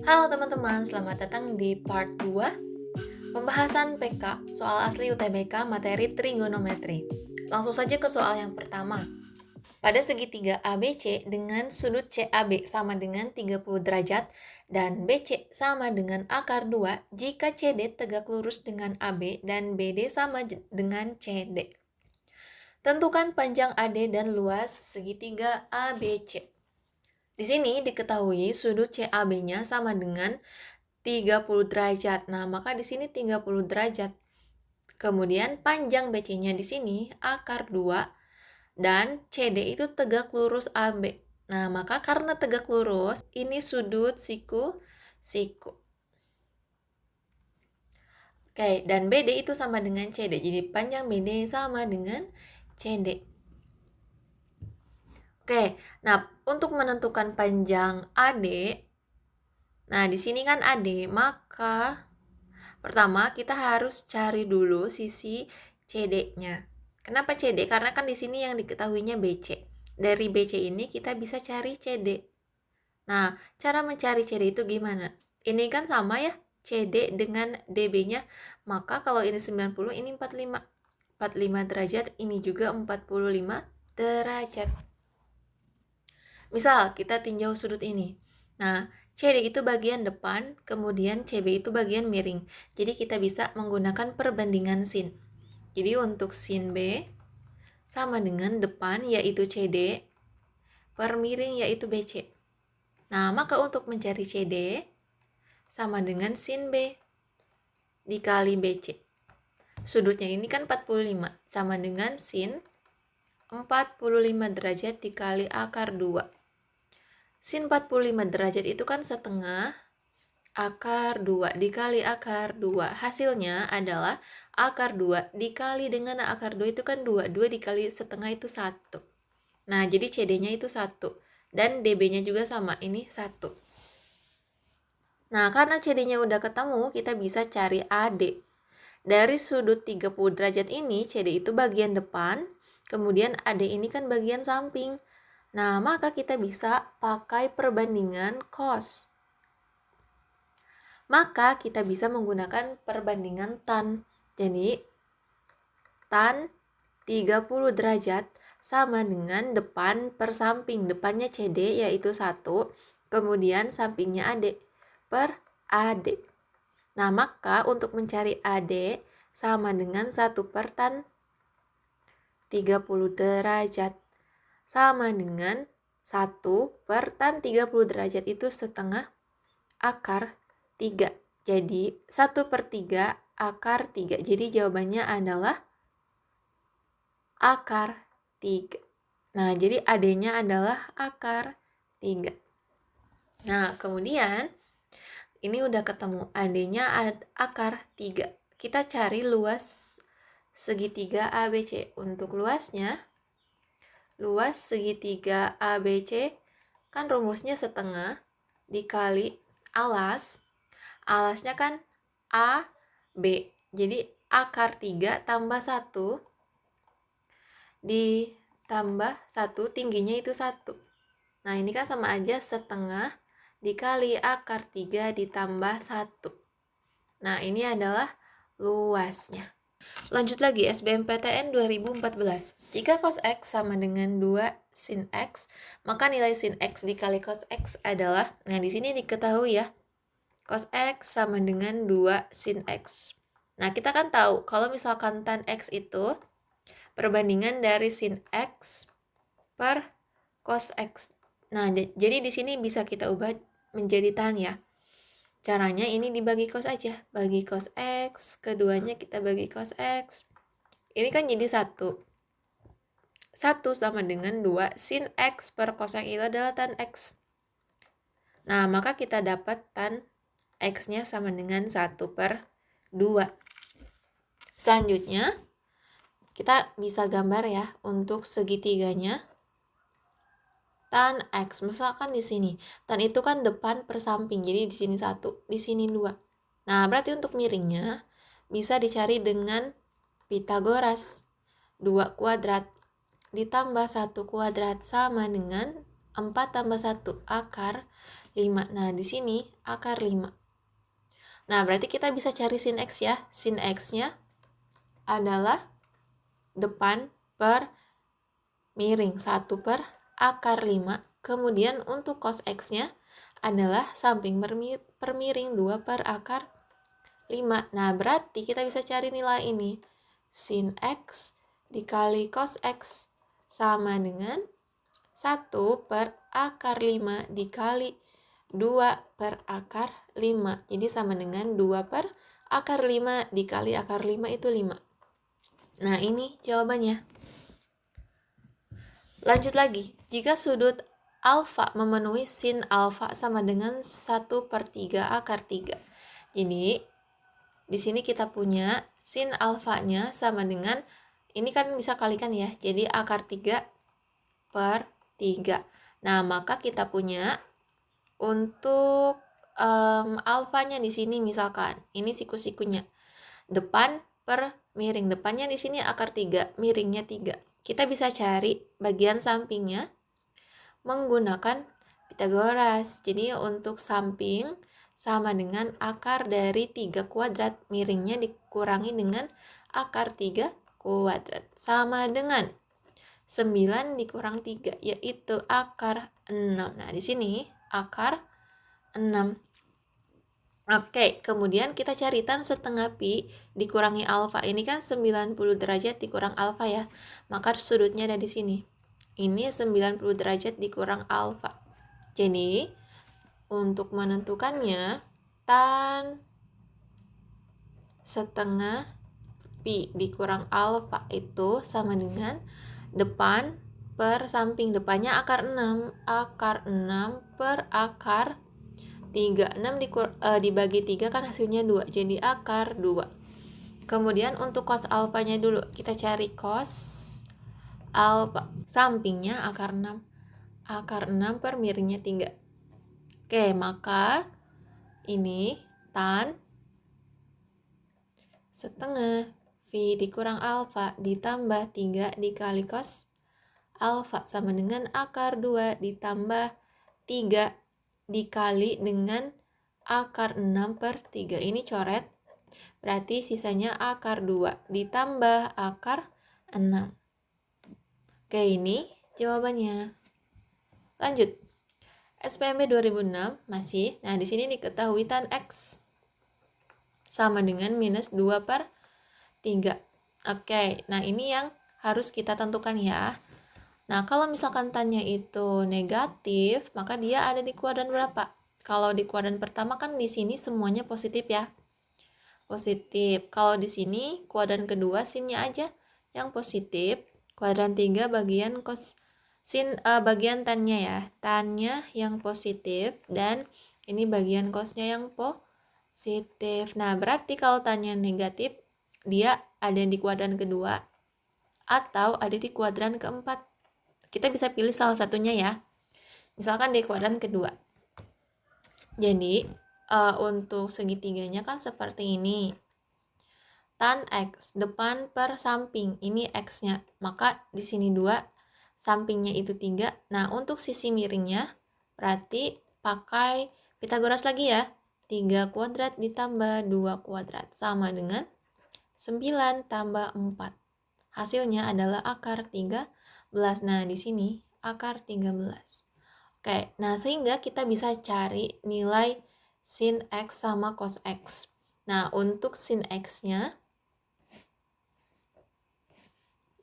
Halo teman-teman, selamat datang di part 2 pembahasan PK soal asli UTBK materi trigonometri. Langsung saja ke soal yang pertama. Pada segitiga ABC dengan sudut CAB sama dengan 30 derajat dan BC sama dengan akar 2 jika CD tegak lurus dengan AB dan BD sama dengan CD. Tentukan panjang AD dan luas segitiga ABC. Di sini diketahui sudut CAB-nya sama dengan 30 derajat. Nah, maka di sini 30 derajat. Kemudian panjang BC-nya di sini akar 2 dan CD itu tegak lurus AB. Nah, maka karena tegak lurus, ini sudut siku. Oke, dan BD itu sama dengan CD. Jadi panjang BD sama dengan CD. Oke, nah untuk menentukan panjang AD, nah di sini kan AD, maka pertama kita harus cari dulu sisi CD-nya. Kenapa CD? Karena kan di sini yang diketahuinya BC. Dari BC ini kita bisa cari CD. Nah, cara mencari CD itu gimana? Ini kan sama ya, CD dengan DB-nya. Maka kalau ini 90, ini 45. 45 derajat, ini juga 45 derajat. Misal kita tinjau sudut ini. Nah, CD itu bagian depan, kemudian CB itu bagian miring. Jadi kita bisa menggunakan perbandingan sin. Jadi untuk sin B sama dengan depan yaitu CD per miring yaitu BC. Nah, maka untuk mencari CD sama dengan sin B dikali BC. Sudutnya ini kan 45 sama dengan sin 45 derajat dikali akar 2. Sin 45 derajat itu kan setengah akar 2 dikali akar 2. Hasilnya adalah akar 2 dikali dengan akar 2 itu kan 2. 2 dikali setengah itu 1. Nah, jadi CD-nya itu 1. Dan DB-nya juga sama, ini 1. Nah, karena CD-nya udah ketemu, kita bisa cari AD. Dari sudut 30 derajat ini, CD itu bagian depan, kemudian AD ini kan bagian samping. Nah, maka kita bisa pakai perbandingan cos. Maka kita bisa menggunakan perbandingan tan. Jadi, tan 30 derajat sama dengan depan per samping. Depannya CD yaitu 1, kemudian sampingnya AD per AD. Nah, maka untuk mencari AD sama dengan 1 per tan 30 derajat. Sama dengan 1 per tan 30 derajat itu setengah akar 3. Jadi 1 per 3 akar 3. Jadi jawabannya adalah akar 3. Nah, jadi AD-nya adalah akar 3. Nah, kemudian ini udah ketemu AD-nya akar 3. Kita cari luas segitiga ABC. Untuk luasnya, luas segitiga ABC kan rumusnya setengah dikali alas. Alasnya kan AB. Jadi akar 3 tambah 1 ditambah 1, tingginya itu 1. Nah, ini kan sama aja setengah dikali akar 3 ditambah 1. Nah, ini adalah luasnya. Lanjut lagi, SBMPTN 2014. Jika cos X sama dengan 2 sin X, maka nilai sin X dikali cos X adalah, nah di sini diketahui ya, cos X sama dengan 2 sin X. Nah, kita kan tahu kalau misalkan tan X itu perbandingan dari sin X per cos X. Nah, jadi di sini bisa kita ubah menjadi tan ya. Caranya ini dibagi cos aja. Bagi cos X, keduanya kita bagi cos X. Ini kan jadi 1. 1 sama dengan 2 sin X per cos X itu adalah tan X. Nah, maka kita dapat tan X-nya sama dengan 1 per 2. Selanjutnya, kita bisa gambar ya untuk segitiganya. Tan X, misalkan di sini. Tan itu kan depan per samping, jadi di sini 1, di sini 2. Nah, berarti untuk miringnya bisa dicari dengan Pythagoras. 2 kuadrat ditambah 1 kuadrat sama dengan 4 tambah 1 akar 5. Nah, di sini akar 5. Nah, berarti kita bisa cari sin X ya. Sin X-nya adalah depan per miring 1 per akar 5. Kemudian untuk cos X-nya adalah samping per miring 2 per akar 5. Nah, berarti kita bisa cari nilai ini. Sin X dikali cos X sama dengan 1 per akar 5 dikali 2 per akar 5. Jadi sama dengan 2 per akar 5 dikali akar 5 itu 5. Nah, ini jawabannya. Lanjut lagi. Jika sudut alfa memenuhi sin alfa sama dengan 1 per 3 akar 3. Jadi, di sini kita punya sin alfanya sama dengan, ini kan bisa kalikan ya, jadi akar 3 per 3. Nah, maka kita punya untuk alfanya di sini misalkan, ini siku-sikunya. Depan per miring, depannya di sini akar 3, miringnya 3. Kita bisa cari bagian sampingnya menggunakan Pitagoras. Jadi untuk samping sama dengan akar dari 3 kuadrat, miringnya dikurangi dengan akar 3 kuadrat. Sama dengan 9 dikurang 3, yaitu akar 6. Nah, di sini akar 6. Oke, kemudian kita cari tan setengah pi dikurangi alfa. Ini kan 90 derajat dikurang alfa ya. Maka sudutnya ada di sini. Ini 90 derajat dikurang alfa. Jadi, untuk menentukannya, tan setengah pi dikurang alfa itu sama dengan depan per samping. Depannya akar 6. Akar 6 per akar 3. 6 dibagi 3 kan hasilnya 2. Jadi akar 2. Kemudian untuk cos alfanya dulu. Kita cari cos alfa. Sampingnya akar 6. Akar 6 per miringnya 3. Oke, maka ini tan setengah phi dikurang alfa ditambah 3 dikali cos alfa sama dengan akar 2 ditambah 3 dikali dengan akar 6 per 3. Ini coret. Berarti sisanya akar 2 ditambah akar 6. Oke, ini jawabannya. Lanjut. SPMB 2006 masih. Nah, di sini diketahui tan X sama dengan minus 2 per 3. Oke, nah ini yang harus kita tentukan ya. Nah, kalau misalkan tannya itu negatif, maka dia ada di kuadran berapa? Kalau di kuadran pertama kan di sini semuanya positif ya. Positif. Kalau di sini kuadran kedua sinnya aja yang positif. Kuadran 3 bagian cos bagian tannya ya. Tannya yang positif dan ini bagian cosnya yang positif. Nah, berarti kalau tannya negatif, dia ada di kuadran kedua atau ada di kuadran keempat. Kita bisa pilih salah satunya ya. Misalkan di kuadran kedua. Jadi, untuk segitiganya kan seperti ini. Tan X depan per samping. Ini X-nya. Maka di sini 2, sampingnya itu 3. Nah, untuk sisi miringnya berarti pakai Pitagoras lagi ya. 3 kuadrat ditambah 2 kuadrat sama dengan 9 tambah 4. Hasilnya adalah akar 13. Nah, di sini akar 13. Oke, nah sehingga kita bisa cari nilai sin X sama cos X. Nah, untuk sin X-nya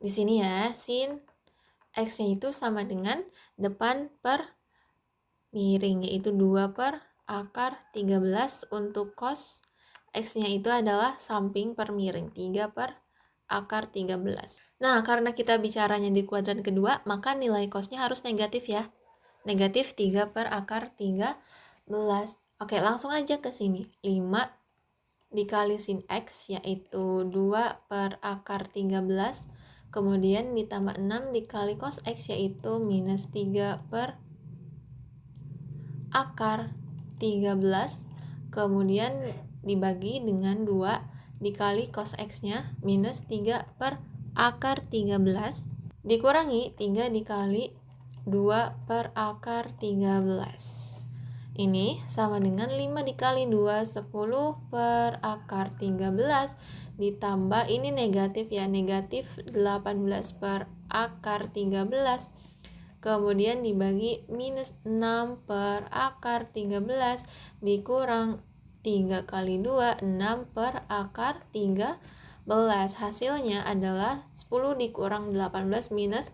di sini ya, sin X-nya itu sama dengan depan per miring, yaitu 2 per akar 13. Untuk cos X-nya itu adalah samping per miring, 3 per akar 13. Nah, karena kita bicaranya di kuadran kedua, maka nilai cosnya harus negatif ya. Negatif 3 per akar 13. Oke, langsung aja ke sini. 5 dikali sin X, yaitu 2 per akar 13. Kemudian ditambah 6 dikali cos X, yaitu minus 3 per akar 13. Kemudian dibagi dengan 2 dikali cos X-nya minus 3 per akar 13 dikurangi 3 dikali 2 per akar 13. Ini sama dengan 5 dikali 2, 10 per akar 13. Ditambah ini negatif ya, negatif 18 per akar 13. Kemudian dibagi minus 6 per akar 13 dikurang 3 kali 2, 6 per akar 13. Hasilnya adalah 10 dikurang 18 minus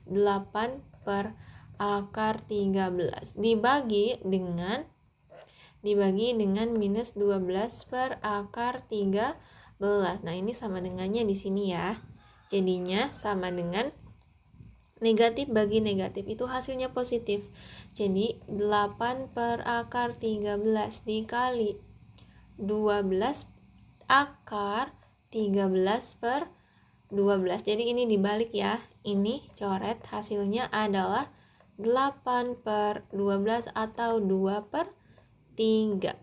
8 per akar 13 dibagi dengan minus 12 per akar 13. Nah, ini sama dengannya di sini ya. Jadinya sama dengan negatif bagi negatif itu hasilnya positif. Jadi 8 per akar 13 dikali 12 akar 13 per 12. Jadi ini dibalik ya. Ini coret, hasilnya adalah 8 per 12 atau 2 per 3.